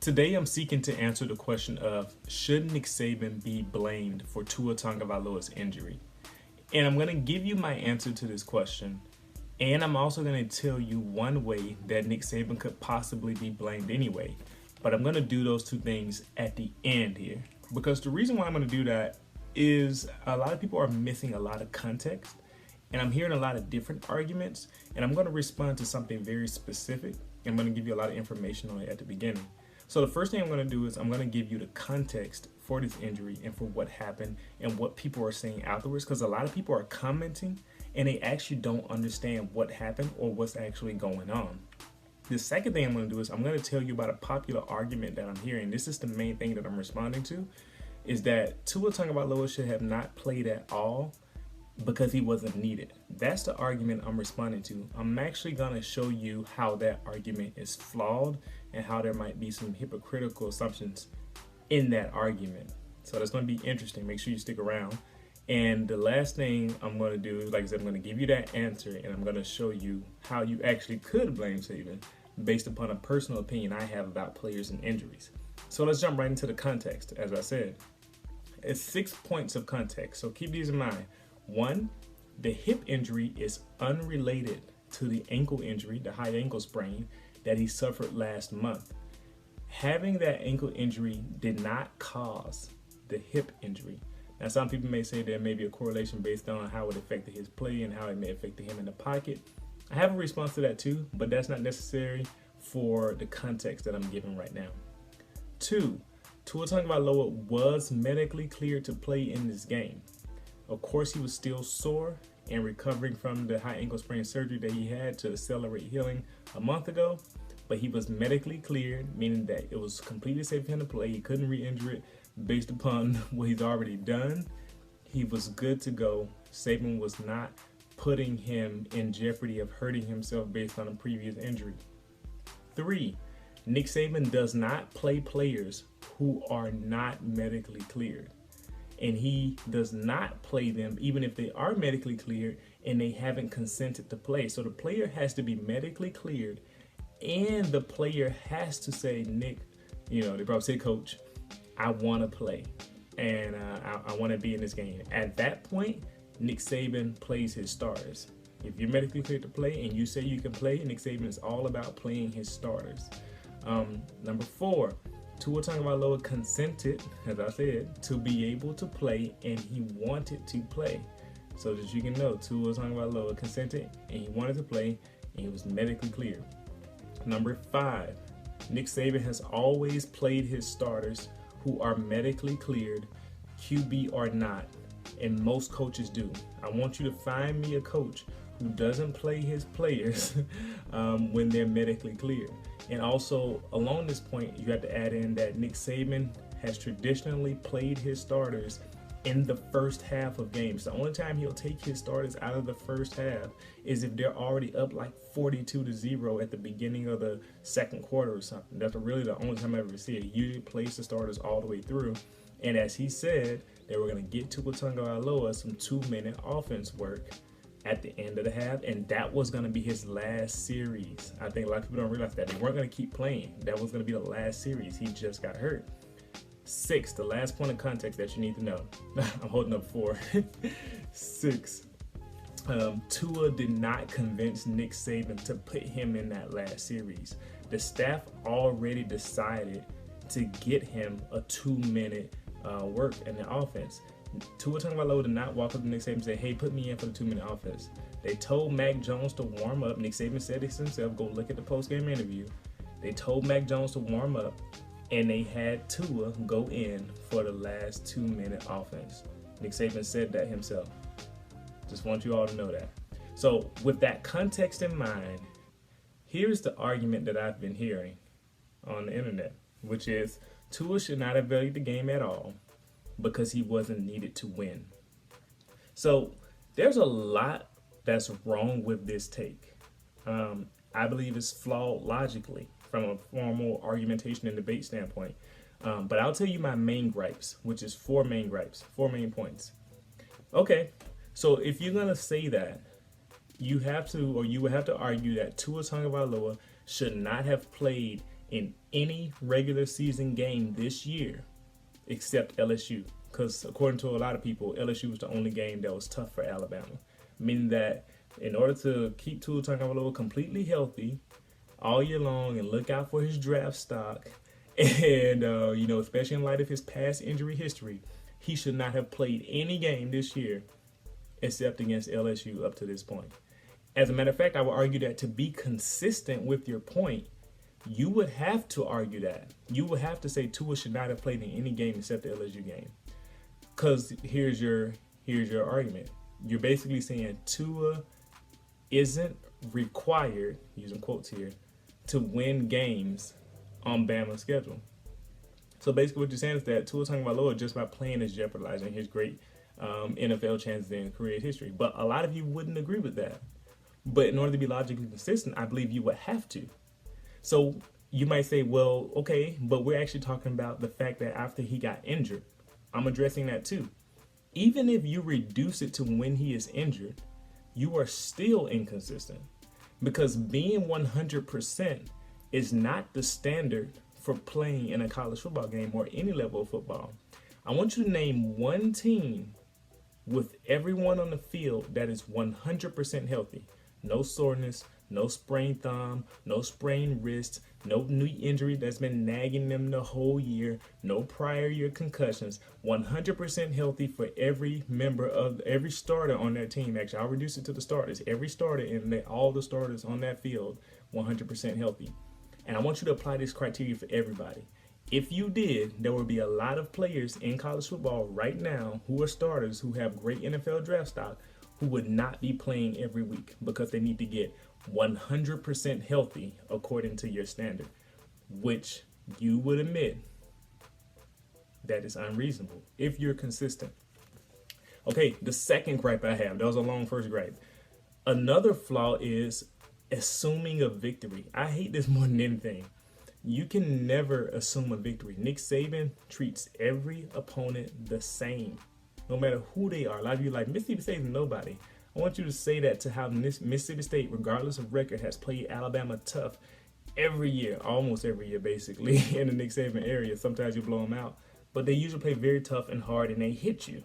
Today, I'm seeking to answer the question of should Nick Saban be blamed for Tua Tagovailoa's injury? And I'm going to give you my answer to this question. And I'm also going to tell you one way that Nick Saban could possibly be blamed anyway. But I'm going to do those two things at the end here. Because the reason why I'm going to do that is a lot of people are missing a lot of context. And I'm hearing a lot of different arguments. And I'm going to respond to something very specific. And I'm going to give you a lot of information on it at the beginning. So the first thing I'm going to do is I'm going to give you the context for this injury and for what happened and what people are saying afterwards, because a lot of people are commenting and they actually don't understand what happened or what's actually going on. The second thing I'm going to do is I'm going to tell you about a popular argument that I'm hearing. This is the main thing that I'm responding to, is that Tua Tagovailoa should have not played at all because he wasn't needed. That's the argument I'm responding to. I'm actually going to show you how that argument is flawed and how there might be some hypocritical assumptions in that argument. So that's going to be interesting. Make sure you stick around. And the last thing I'm going to do, like I said, I'm going to give you that answer and I'm going to show you how you actually could blame Saban based upon a personal opinion I have about players and injuries. So let's jump right into the context. As I said, it's 6 points of context. So keep these in mind. 1, the hip injury is unrelated to the ankle injury, the high ankle sprain that he suffered last month. Having that ankle injury did not cause the hip injury. Now, some people may say there may be a correlation based on how it affected his play and how it may affect him in the pocket. I have a response to that too, but that's not necessary for the context that I'm giving right now. 2, Tua Tagovailoa was medically cleared to play in this game. Of course, he was still sore and recovering from the high ankle sprain surgery that he had to accelerate healing a month ago, but he was medically cleared, meaning that it was completely safe for him to play. He couldn't re-injure it based upon what he's already done. He was good to go. Saban was not putting him in jeopardy of hurting himself based on a previous injury. 3, Nick Saban does not play players who are not medically cleared. And he does not play them even if they are medically cleared and they haven't consented to play. So the player has to be medically cleared and the player has to say, Nick, they probably say, Coach, I want to play and I want to be in this game. At that point, Nick Saban plays his starters. If you're medically cleared to play and you say you can play, Nick Saban is all about playing his starters. Number 4, Tua Tagovailoa consented, as I said, to be able to play, and he wanted to play. So that you can know, Tua Tagovailoa consented, and he wanted to play, and he was medically cleared. Number 5, Nick Saban has always played his starters who are medically cleared, QB or not, and most coaches do. I want you to find me a coach who doesn't play his players when they're medically cleared. And also, along this point, you have to add in that Nick Saban has traditionally played his starters in the first half of games. The only time he'll take his starters out of the first half is if they're already up like 42-0 at the beginning of the second quarter or something. That's really the only time I ever see it. He usually plays the starters all the way through. And as he said, they were going to get Tua Tagovailoa some 2-minute offense work at the end of the half, and that was going to be his last series. I think a lot of people don't realize that. They weren't going to keep playing. That was going to be the last series. He just got hurt. 6, the last point of context that you need to know. I'm holding up 4. 6, Tua did not convince Nick Saban to put him in that last series. The staff already decided to get him a 2-minute work in the offense. Tua Tagovailoa did not walk up to Nick Saban and say, hey, put me in for the 2-minute offense. They told Mac Jones to warm up. Nick Saban said this himself. Go look at the post-game interview. They told Mac Jones to warm up, and they had Tua go in for the last 2-minute offense. Nick Saban said that himself. Just want you all to know that. So with that context in mind, here's the argument that I've been hearing on the internet, which is Tua should not have valued the game at all because he wasn't needed to win. So there's a lot that's wrong with this take. I believe it's flawed logically from a formal argumentation and debate standpoint. But I'll tell you my main gripes, which is 4 main gripes, 4 main points. Okay, so if you're going to say that, you would have to argue that Tua Tagovailoa should not have played in any regular season game this year except LSU. Because according to a lot of people, LSU was the only game that was tough for Alabama. Meaning that in order to keep Tua Tagovailoa completely healthy all year long and look out for his draft stock, and, especially in light of his past injury history, he should not have played any game this year except against LSU up to this point. As a matter of fact, I would argue that to be consistent with your point, you would have to argue that. You would have to say Tua should not have played in any game except the LSU game. Because here's your argument. You're basically saying Tua isn't required, using quotes here, to win games on Bama's schedule. So basically what you're saying is that Tua Tagovailoa, just by playing, is jeopardizing his great NFL chances in career history. But a lot of you wouldn't agree with that. But in order to be logically consistent, I believe you would have to. So you might say, well, okay, but we're actually talking about the fact that after he got injured, I'm addressing that too. Even if you reduce it to when he is injured, you are still inconsistent, because being 100% is not the standard for playing in a college football game or any level of football. I want you to name one team with everyone on the field that is 100% healthy. No soreness, no sprained thumb, no sprained wrist, no knee injury that's been nagging them the whole year, no prior year concussions, 100% healthy for every member of every starter on that team. Actually, I'll reduce it to the starters. Every starter and all the starters on that field, 100% healthy. And I want you to apply this criteria for everybody. If you did, there would be a lot of players in college football right now who are starters who have great NFL draft stock who would not be playing every week because they need to get 100% healthy according to your standard, which you would admit that is unreasonable if you're consistent. Okay, the second gripe I have, that was a long first gripe. Another flaw is assuming a victory. I hate this more than anything. You can never assume a victory. Nick Saban treats every opponent the same, no matter who they are. A lot of you are like, Mississippi State is nobody. I want you to say that to how Mississippi State, regardless of record, has played Alabama tough every year, almost every year, basically, in the Nick Saban area. Sometimes you blow them out, but they usually play very tough and hard, and they hit you.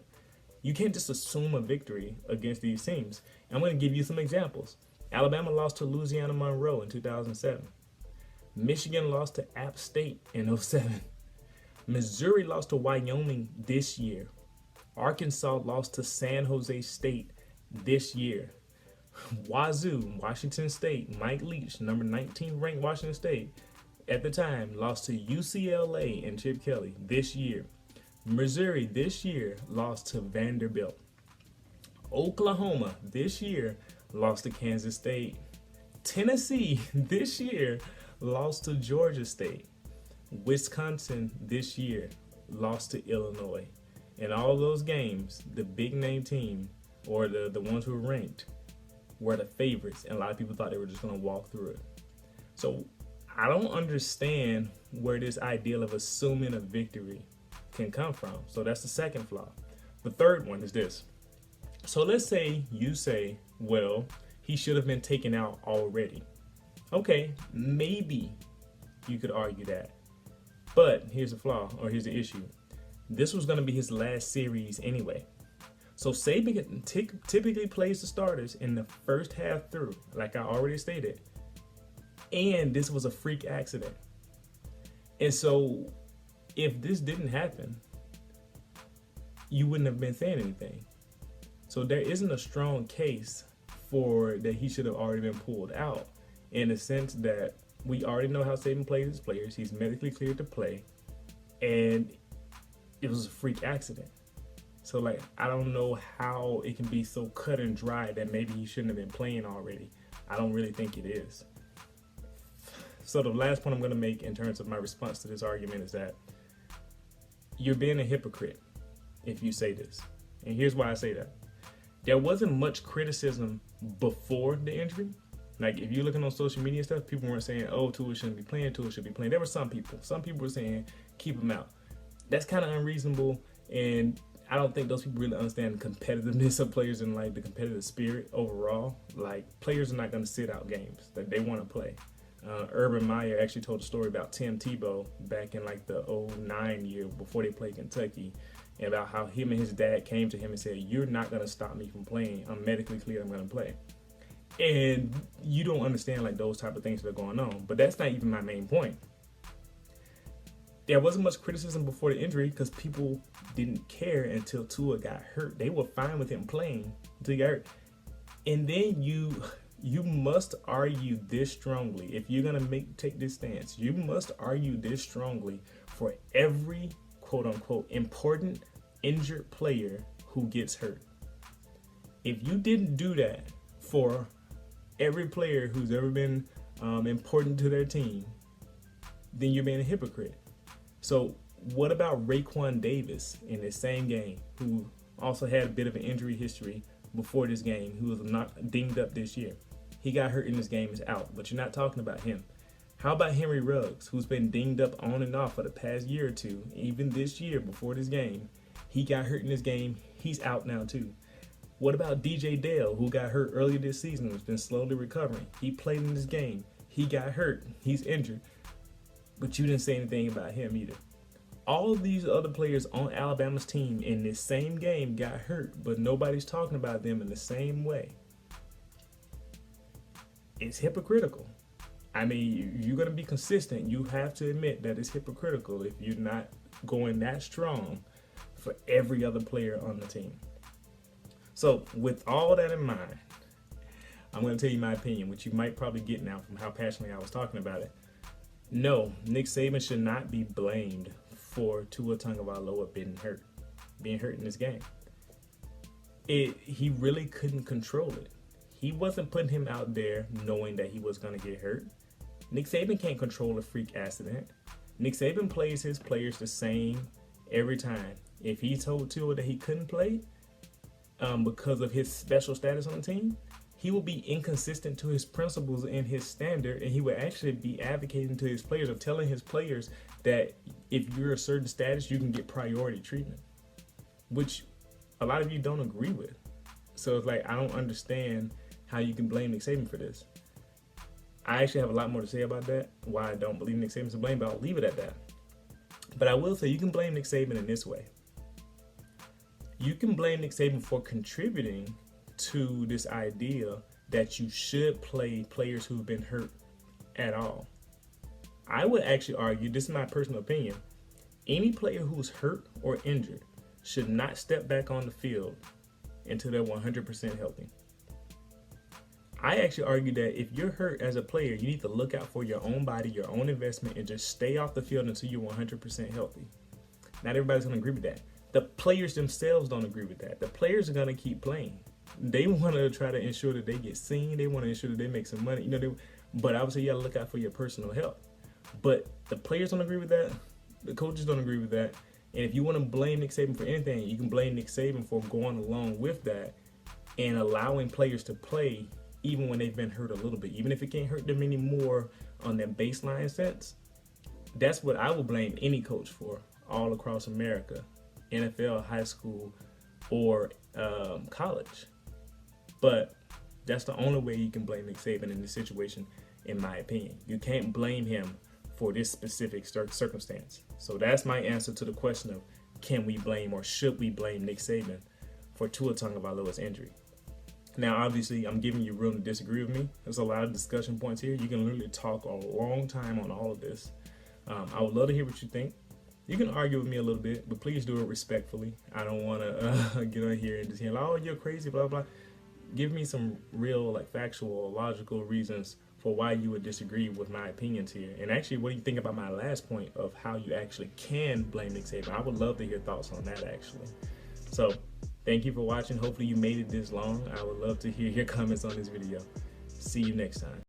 You can't just assume a victory against these teams. I'm going to give you some examples. Alabama lost to Louisiana Monroe in 2007. Michigan lost to App State in 2007. Missouri lost to Wyoming this year. Arkansas lost to San Jose State this year. Wazoo, Washington State, Mike Leach, number 19 ranked Washington State at the time, lost to UCLA and Chip Kelly this year. Missouri this year lost to Vanderbilt. Oklahoma this year lost to Kansas State. Tennessee this year lost to Georgia State. Wisconsin this year lost to Illinois. In all those games, the big name team, or the ones who were ranked, were the favorites, and a lot of people thought they were just going to walk through it. So I don't understand where this ideal of assuming a victory can come from. So that's the second flaw. The third one is this. So let's say you say, well, he should have been taken out already. Okay, maybe you could argue that. But here's the flaw, or here's the issue. This was going to be his last series anyway. So Saban typically plays the starters in the first half through, like I already stated. And this was a freak accident. And so if this didn't happen, you wouldn't have been saying anything. So there isn't a strong case for that he should have already been pulled out, in the sense that we already know how Saban plays his players. He's medically cleared to play. And it was a freak accident. So, like, I don't know how it can be so cut and dry that maybe he shouldn't have been playing already. I don't really think it is. So the last point I'm going to make in terms of my response to this argument is that you're being a hypocrite if you say this. And here's why I say that. There wasn't much criticism before the injury. Like, if you're looking on social media and stuff, people weren't saying, oh, Tua shouldn't be playing, Tua should be playing. There were some people. Some people were saying, keep him out. That's kind of unreasonable, and I don't think those people really understand the competitiveness of players and, like, the competitive spirit overall. Like, players are not going to sit out games that they want to play. Urban Meyer actually told a story about Tim Tebow back in like the '09 year before they played Kentucky, and about how him and his dad came to him and said, "You're not going to stop me from playing. I'm medically clear. I'm going to play." And you don't understand like those type of things that are going on. But that's not even my main point. There wasn't much criticism before the injury because people didn't care until Tua got hurt. They were fine with him playing until he got hurt. And then you must argue this strongly. If you're gonna take this stance, you must argue this strongly for every quote unquote important injured player who gets hurt. If you didn't do that for every player who's ever been important to their team, then you're being a hypocrite. So what about Raekwon Davis in this same game, who also had a bit of an injury history before this game, who was not dinged up this year? He got hurt in this game, is out, but you're not talking about him. How about Henry Ruggs, who's been dinged up on and off for the past year or two, even this year before this game? He got hurt in this game, he's out now too. What about DJ Dale, who got hurt earlier this season, has been slowly recovering? He played in this game, he got hurt, he's injured, but you didn't say anything about him either. All of these other players on Alabama's team in this same game got hurt, but nobody's talking about them in the same way. It's hypocritical. I mean, you're going to be consistent. You have to admit that it's hypocritical if you're not going that strong for every other player on the team. So with all that in mind, I'm going to tell you my opinion, which you might probably get now from how passionately I was talking about it. No, Nick Saban should not be blamed for Tua Tagovailoa being hurt in this game. He really couldn't control it. He wasn't putting him out there knowing that he was going to get hurt. Nick Saban can't control a freak accident. Nick Saban plays his players the same every time. If he told Tua that he couldn't play because of his special status on the team, he will be inconsistent to his principles and his standard, and he will actually be advocating to his players of telling his players that if you're a certain status, you can get priority treatment, which a lot of you don't agree with. So it's like, I don't understand how you can blame Nick Saban for this. I actually have a lot more to say about that, why I don't believe Nick Saban's to blame, but I'll leave it at that. But I will say you can blame Nick Saban in this way. You can blame Nick Saban for contributing to this idea that you should play players who've been hurt at all. I would actually argue, this is my personal opinion, any player who's hurt or injured should not step back on the field until they're 100% healthy. I actually argue that if you're hurt as a player, you need to look out for your own body, your own investment, and just stay off the field until you're 100% healthy. Not everybody's going to agree with that. The players themselves don't agree with that. The players are going to keep playing. They want to try to ensure that they get seen. They want to ensure that they make some money. But obviously you got to look out for your personal health. But the players don't agree with that. The coaches don't agree with that. And if you want to blame Nick Saban for anything, you can blame Nick Saban for going along with that and allowing players to play even when they've been hurt a little bit. Even if it can't hurt them anymore on their baseline sense, that's what I will blame any coach for all across America, NFL, high school, or college. But that's the only way you can blame Nick Saban in this situation, in my opinion. You can't blame him for this specific circumstance. So that's my answer to the question of, can we blame or should we blame Nick Saban for Tua Tagovailoa's injury? Now, obviously, I'm giving you room to disagree with me. There's a lot of discussion points here. You can literally talk a long time on all of this. I would love to hear what you think. You can argue with me a little bit, but please do it respectfully. I don't want to get on here and just hear, oh, you're crazy, blah, blah. Give me some real, factual, logical reasons for why you would disagree with my opinions here. And actually, what do you think about my last point of how you actually can blame Nick Saban? I would love to hear thoughts on that, actually. So, thank you for watching. Hopefully you made it this long. I would love to hear your comments on this video. See you next time.